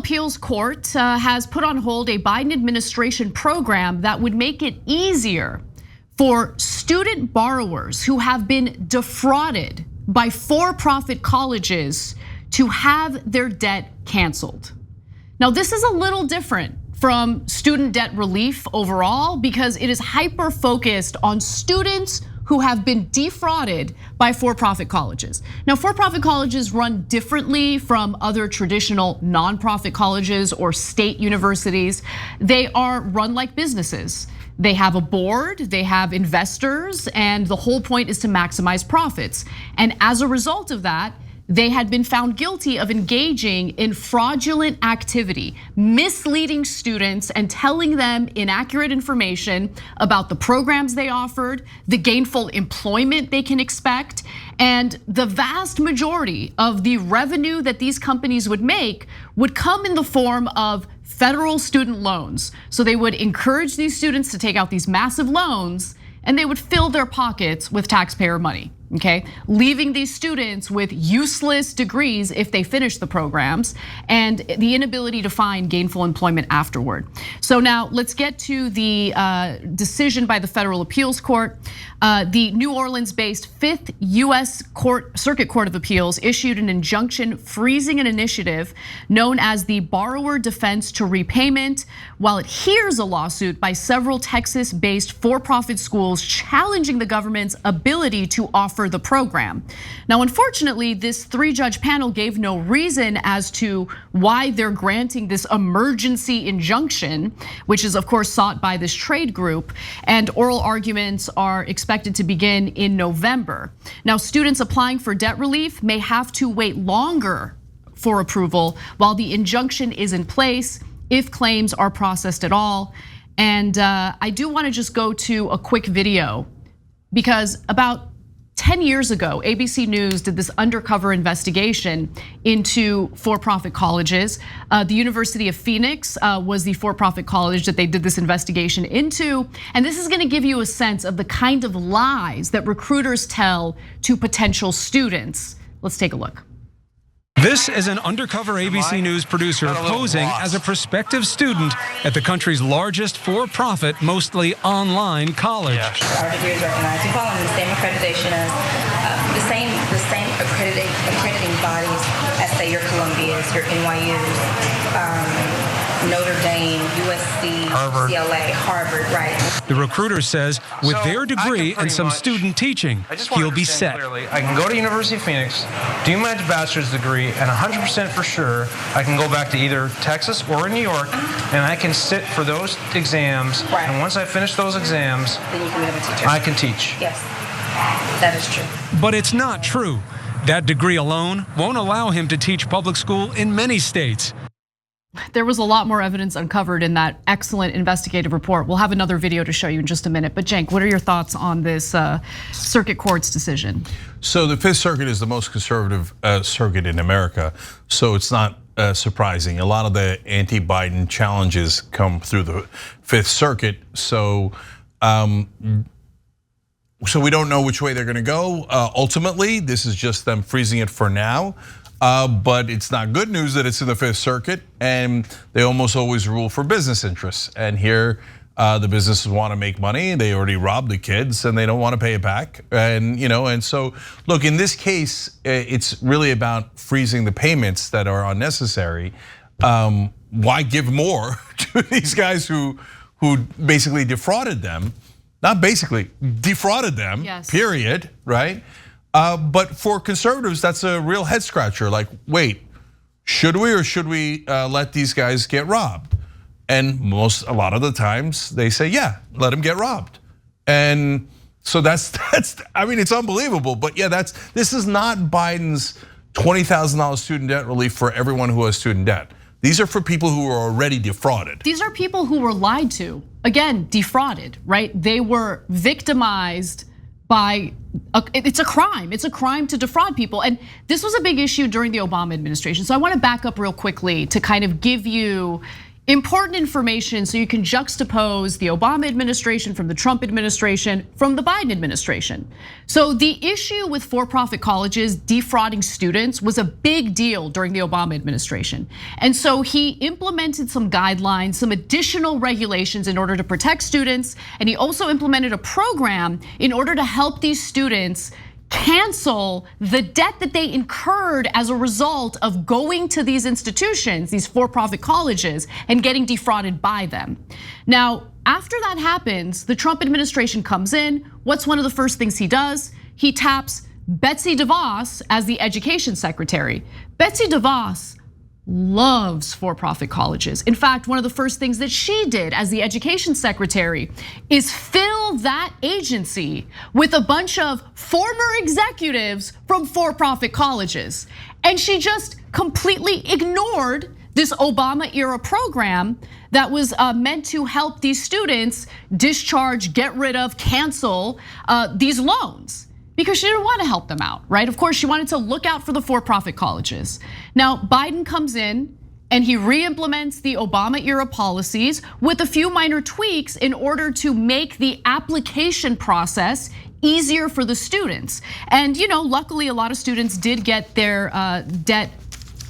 Appeals Court has put on hold a Biden administration program that would make it easier for student borrowers who have been defrauded by for-profit colleges to have their debt canceled. Now, this is a little different from student debt relief overall because it is hyper-focused on students who have been defrauded by for-profit colleges. Now, for-profit colleges run differently from other traditional nonprofit colleges or state universities. They are run like businesses. They have a board, they have investors, and the whole point is to maximize profits. And as a result of that, they had been found guilty of engaging in fraudulent activity, misleading students and telling them inaccurate information about the programs they offered, the gainful employment they can expect, and the vast majority of the revenue that these companies would make would come in the form of federal student loans. So they would encourage these students to take out these massive loans and they would fill their pockets with taxpayer money. Okay, leaving these students with useless degrees if they finish the programs and the inability to find gainful employment afterward. So now let's get to the decision by the Federal Appeals Court. The New Orleans-based 5th US Circuit Court of Appeals issued an injunction freezing an initiative known as the Borrower Defense to Repayment while it hears a lawsuit by several Texas-based for-profit schools challenging the government's ability to offer the program. Now, unfortunately, this 3-judge panel gave no reason as to why they're granting this emergency injunction, which is of course sought by this trade group, and oral arguments are expected to begin in November. Now, students applying for debt relief may have to wait longer for approval while the injunction is in place if claims are processed at all. And I do want to just go to a quick video because about 10 years ago, ABC News did this undercover investigation into for-profit colleges. The University of Phoenix was the for-profit college that they did this investigation into. And this is gonna give you a sense of the kind of lies that recruiters tell to potential students. Let's take a look. This is an undercover ABC News producer posing as a prospective student at the country's largest for-profit, mostly online college. Our degree is recognized. We follow the same accreditation as the same accrediting bodies as say your Columbia's, your NYU's, Notre Dame, USC, Harvard. CLA, Harvard, right? The recruiter says with their degree and some student teaching, he'll be set. Clearly, I can go to University of Phoenix, do my bachelor's degree, and 100% for sure, I can go back to either Texas or New York, and I can sit for those exams. Right. And once I finish those exams, then you can become a teacher. I can teach. Yes, that is true. But it's not true. That degree alone won't allow him to teach public school in many states. There was a lot more evidence uncovered in that excellent investigative report. We'll have another video to show you in just a minute. But Cenk, what are your thoughts on this circuit court's decision? So the 5th Circuit is the most conservative circuit in America. So it's not surprising. A lot of the anti-Biden challenges come through the 5th Circuit. So we don't know which way they're gonna go. Ultimately, this is just them freezing it for now. But it's not good news that it's in the 5th Circuit, and they almost always rule for business interests. And here, the businesses want to make money. They already robbed the kids, and they don't want to pay it back. And so look, in this case, it's really about freezing the payments that are unnecessary. Why give more to these guys who basically defrauded them? Not basically, defrauded them. Yes. Period. Right. But for conservatives, that's a real head scratcher. Like, wait, should we or should we let these guys get robbed? And a lot of the times they say, yeah, let them get robbed. And so that's I mean, it's unbelievable. But yeah, this is not Biden's $20,000 student debt relief for everyone who has student debt. These are for people who are already defrauded. These are people who were lied to. Again, defrauded, right? They were victimized by, it's a crime. It's a crime to defraud people. And this was a big issue during the Obama administration. So I want to back up real quickly to kind of give you Important information so you can juxtapose the Obama administration from the Trump administration from the Biden administration. So the issue with for-profit colleges defrauding students was a big deal during the Obama administration. And so he implemented some guidelines, some additional regulations in order to protect students. And he also implemented a program in order to help these students cancel the debt that they incurred as a result of going to these institutions, these for-profit colleges, and getting defrauded by them. Now, after that happens, the Trump administration comes in. What's one of the first things he does? He taps Betsy DeVos as the education secretary. Betsy DeVos loves for-profit colleges. In fact, one of the first things that she did as the education secretary is fill that agency with a bunch of former executives from for-profit colleges. And she just completely ignored this Obama era program that was meant to help these students discharge, get rid of, cancel these loans. Because she didn't want to help them out, right? Of course, she wanted to look out for the for-profit colleges. Now, Biden comes in and he re-implements the Obama era policies with a few minor tweaks in order to make the application process easier for the students. And luckily, a lot of students did get their debt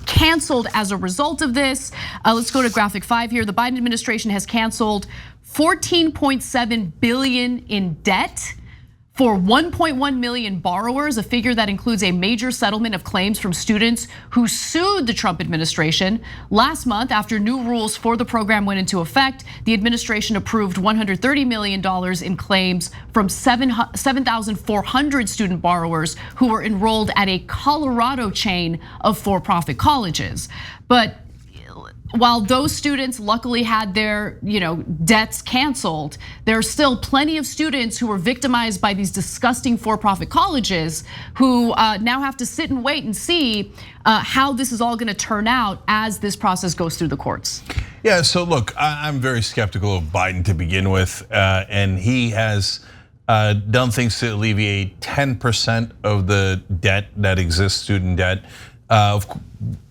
canceled as a result of this. Let's go to graphic 5 here. The Biden administration has canceled 14.7 billion in debt for 1.1 million borrowers, a figure that includes a major settlement of claims from students who sued the Trump administration. Last month, after new rules for the program went into effect, the administration approved $130 million in claims from 7,400 student borrowers who were enrolled at a Colorado chain of for-profit colleges. But while those students luckily had their debts canceled, there are still plenty of students who were victimized by these disgusting for-profit colleges who now have to sit and wait and see how this is all going to turn out as this process goes through the courts. Yeah, so look, I'm very skeptical of Biden to begin with, and he has done things to alleviate 10% of the debt that exists, student debt.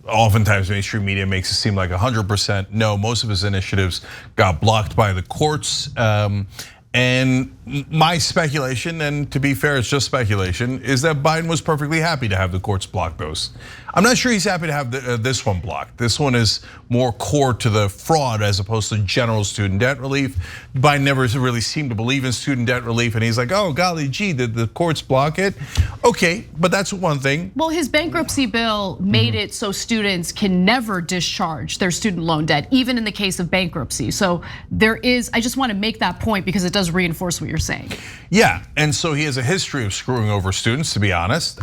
Oftentimes mainstream media makes it seem like 100%. No, most of his initiatives got blocked by the courts. And my speculation, and to be fair, it's just speculation, is that Biden was perfectly happy to have the courts block those. I'm not sure he's happy to have this one blocked. This one is more core to the fraud as opposed to general student debt relief. Biden never really seemed to believe in student debt relief, and he's like, oh golly gee, did the courts block it? Okay, but that's one thing. Well, his bankruptcy bill made it so students can never discharge their student loan debt, even in the case of bankruptcy. So there is, I just want to make that point because it does reinforce what you're saying. Yeah, and so he has a history of screwing over students, to be honest.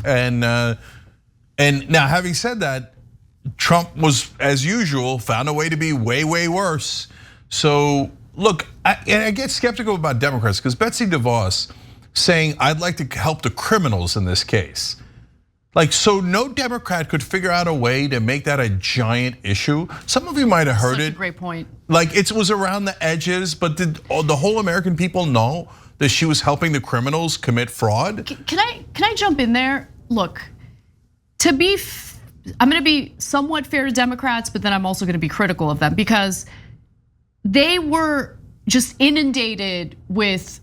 And now, having said that, Trump was, as usual, found a way to be way, way worse. So look, I get skeptical about Democrats because Betsy DeVos saying, I'd like to help the criminals in this case. Like, so no Democrat could figure out a way to make that a giant issue. Some of you might have heard it. Such a great point. Like it was around the edges, but did the whole American people know that she was helping the criminals commit fraud? Can I jump in there? Look, I'm gonna be somewhat fair to Democrats, but then I'm also gonna be critical of them because they were just inundated with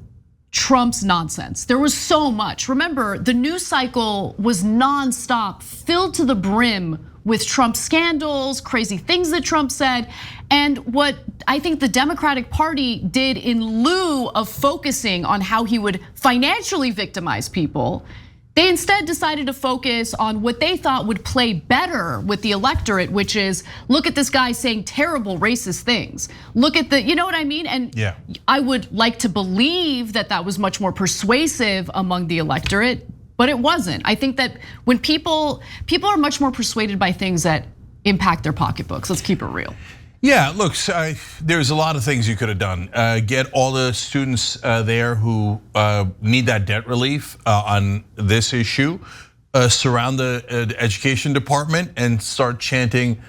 Trump's nonsense. There was so much. Remember, the news cycle was nonstop, filled to the brim with Trump scandals, crazy things that Trump said. And what I think the Democratic Party did in lieu of focusing on how he would financially victimize people, they instead decided to focus on what they thought would play better with the electorate, which is look at this guy saying terrible racist things. Look at you know what I mean? And yeah. I would like to believe that that was much more persuasive among the electorate, but it wasn't. I think that when people are much more persuaded by things that impact their pocketbooks. Let's keep it real. Yeah, look, there's a lot of things you could have done. Get all the students there who need that debt relief on this issue. Surround the education department and start chanting,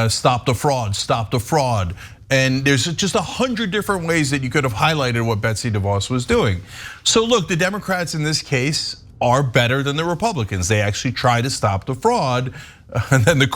stop the fraud, stop the fraud. And there's just 100 different ways that you could have highlighted what Betsy DeVos was doing. So look, the Democrats in this case are better than the Republicans. They actually try to stop the fraud, and then the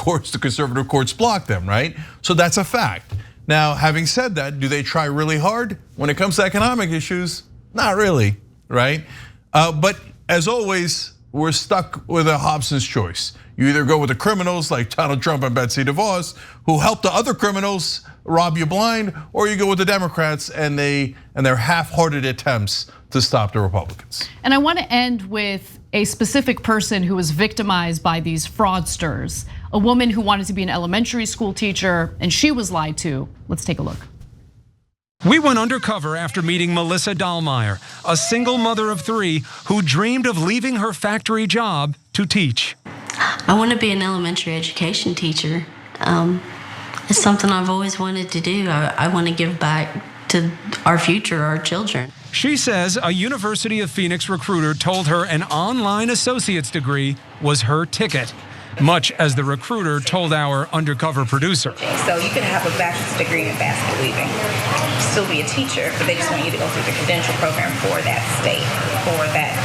conservative courts block them, right? So that's a fact. Now, having said that, do they try really hard? When it comes to economic issues, not really, right? But as always, we're stuck with a Hobson's choice. You either go with the criminals like Donald Trump and Betsy DeVos, who help the other criminals rob you blind, or you go with the Democrats and their half-hearted attempts to stop the Republicans. And I want to end with a specific person who was victimized by these fraudsters, a woman who wanted to be an elementary school teacher, and she was lied to. Let's take a look. We went undercover after meeting Melissa Dahlmeyer, a single mother of 3 who dreamed of leaving her factory job to teach. I want to be an elementary education teacher. It's something I've always wanted to do. I want to give back to our future, our children. She says a University of Phoenix recruiter told her an online associate's degree was her ticket, much as the recruiter told our undercover producer. So you could have a bachelor's degree in basket weaving, still be a teacher, but they just want you to go through the credential program for that state, for that.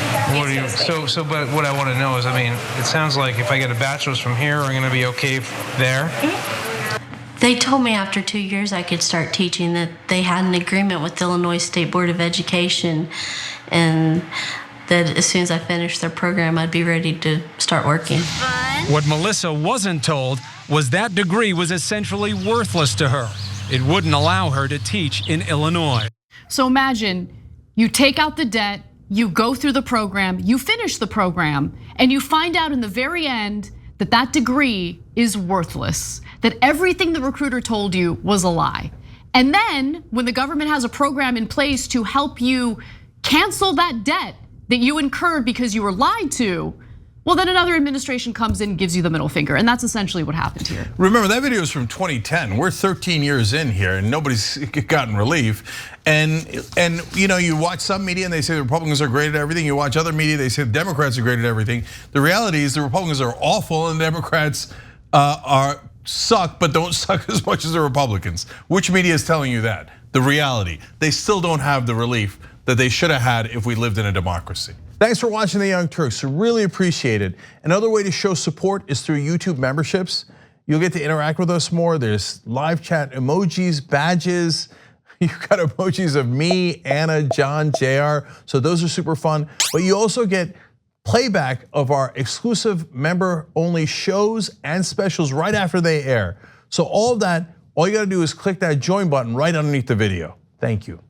But what I want to know is, I mean, it sounds like if I get a bachelor's from here, I'm going to be okay there. They told me after 2 years I could start teaching, that they had an agreement with the Illinois State Board of Education, and that as soon as I finished their program, I'd be ready to start working. What Melissa wasn't told was that degree was essentially worthless to her. It wouldn't allow her to teach in Illinois. So imagine you take out the debt, you go through the program, you finish the program, and you find out in the very end that that degree is worthless, that everything the recruiter told you was a lie. And then when the government has a program in place to help you cancel that debt that you incurred because you were lied to, well, then another administration comes in and gives you the middle finger, and that's essentially what happened here. Remember, that video is from 2010. We're 13 years in here, and nobody's gotten relief. And you watch some media and they say the Republicans are great at everything. You watch other media, they say the Democrats are great at everything. The reality is the Republicans are awful and the Democrats suck, but don't suck as much as the Republicans. Which media is telling you that? The reality, they still don't have the relief that they should have had if we lived in a democracy. Thanks for watching The Young Turks, really appreciate it. Another way to show support is through YouTube memberships. You'll get to interact with us more. There's live chat emojis, badges. You've got emojis of me, Anna, John, JR, so those are super fun. But you also get playback of our exclusive member-only shows and specials right after they air. So all of that, all you gotta do is click that join button right underneath the video. Thank you.